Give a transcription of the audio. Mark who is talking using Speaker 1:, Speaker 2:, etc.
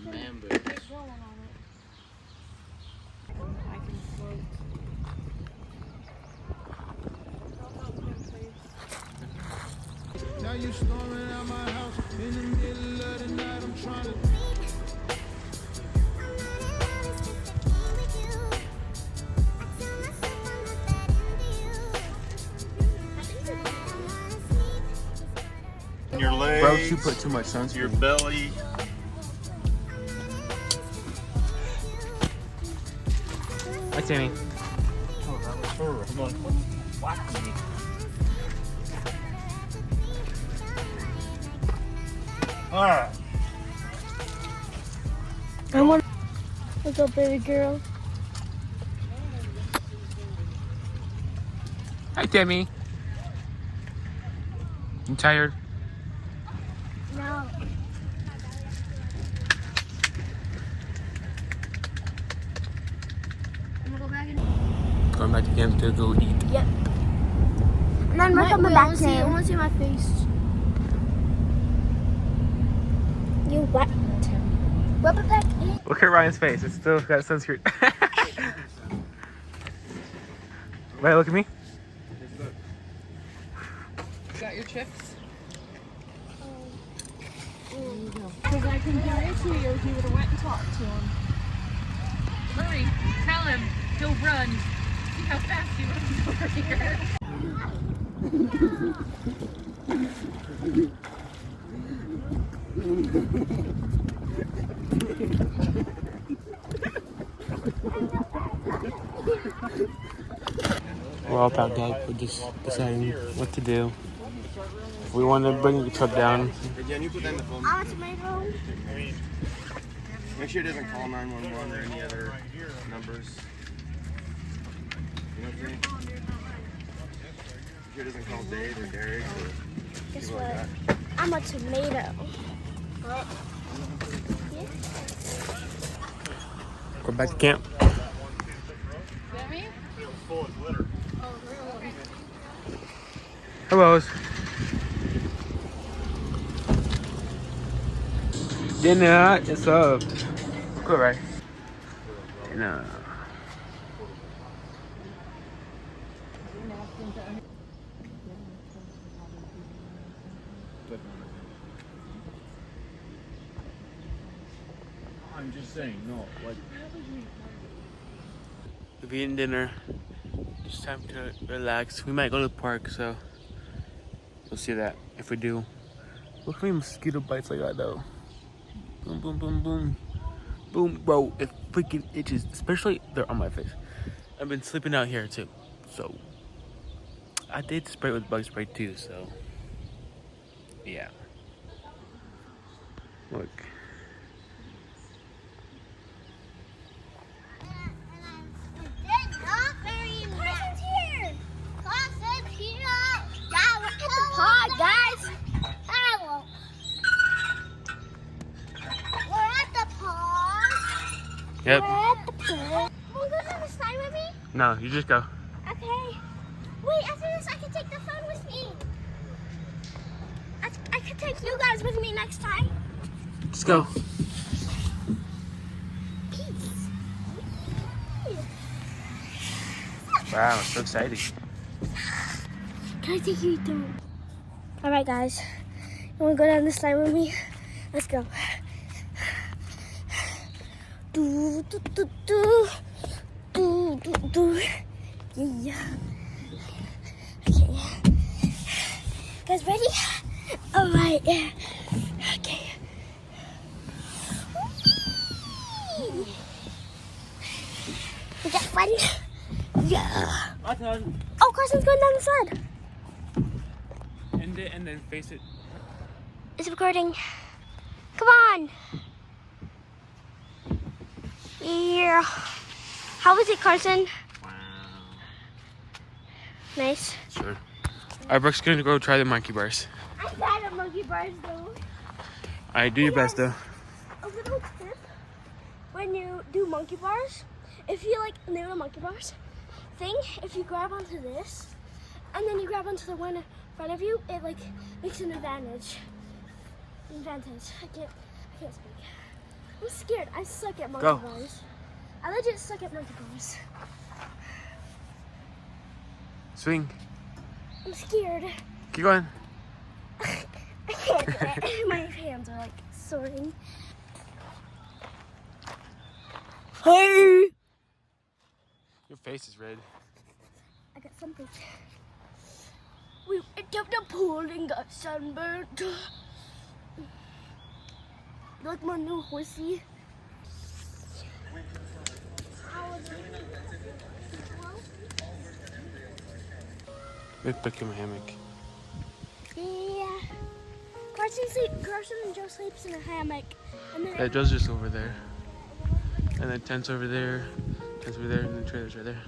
Speaker 1: Man boots.
Speaker 2: Get going on it. I can float.
Speaker 3: Now you storming out my house in the middle of the night. I'm trying to.
Speaker 1: Your legs.
Speaker 4: Bro, you put too much sunscreen.
Speaker 1: Your belly.
Speaker 4: Hi, Timmy.
Speaker 1: Oh, that was her. I'm like, whacking me. All right.
Speaker 2: I want. What's up, baby girl?
Speaker 4: Hi, Timmy. You tired?
Speaker 2: No. I'm gonna go back and.
Speaker 4: Going back to camp to go eat.
Speaker 2: Yep. And then we're coming back to. I want to see my face. You what? Rub it back in.
Speaker 4: Look at Ryan's face. It's still got sunscreen. Right, look at me.
Speaker 5: Got your chips?
Speaker 2: Because I can guarantee you he would have went and talked to him.
Speaker 5: Hurry, tell him. He'll run. See how fast he runs over here.
Speaker 4: We're all packed up. We're just deciding what to do. If we want to bring the truck down.
Speaker 1: Hey, Jen, you put that in the phone.
Speaker 2: I want tomato.
Speaker 1: Make sure it doesn't call 911 or any other numbers. You know what I'm saying? Make sure it doesn't call Dave or Derek or
Speaker 2: Guess
Speaker 1: people
Speaker 2: what?
Speaker 1: like that.
Speaker 2: I'm a tomato.
Speaker 4: We're back to camp. Hello. Dinner, it's up. Good, right? Dinner.
Speaker 1: I'm just saying, no, like.
Speaker 4: We've eaten dinner. It's time to relax. We might go to the park, so you'll see that if we do. Look how many mosquito bites I got though. Boom, boom, boom, boom. Boom, bro, it freaking itches. Especially they're on my face. I've been sleeping out here too. So I did spray with bug spray too, so yeah. Look. Yep.
Speaker 2: Will you go to the slide with me?
Speaker 4: No, you just go.
Speaker 2: Okay. Wait, after this, I can take the phone with me. I can take you guys with me next time.
Speaker 4: Just go.
Speaker 2: Peace.
Speaker 4: Wow, so exciting.
Speaker 2: Can I take you through? All right, guys. You want to go down this slide with me? Let's go. Do, do, do, do. Do, do, do. Yeah. Okay. Guys, ready? All right. Okay. Whee! Is that fun? Yeah. Oh, Carson's going down the slide.
Speaker 4: End it and then face it.
Speaker 2: It's recording. Come on. Yeah. How was it, Carson?
Speaker 1: Wow.
Speaker 2: Nice.
Speaker 4: Sure. Alright, Brooke's gonna go try the monkey bars.
Speaker 2: I got a monkey bars though.
Speaker 4: Alright, do your best though.
Speaker 2: A little tip when you do monkey bars, if you like do the monkey bars thing, if you grab onto this and then you grab onto the one in front of you, it like makes an advantage. I can't speak. I'm scared. I suck at monkey
Speaker 4: Go.
Speaker 2: bars. I legit suck at monkey bars.
Speaker 4: Swing.
Speaker 2: I'm scared.
Speaker 4: Keep going.
Speaker 2: I can't do it. My hands are like soaring. Hey!
Speaker 4: Your face is red.
Speaker 2: I got something. We went up the pool and got sunburned. You like my new horsey?
Speaker 4: Let's pick him a hammock.
Speaker 2: Yeah. Carson and Joe sleeps in a hammock. And then
Speaker 4: Yeah, Joe's just over there. And then tent's over there. Tent's over there, and the trailer's right there.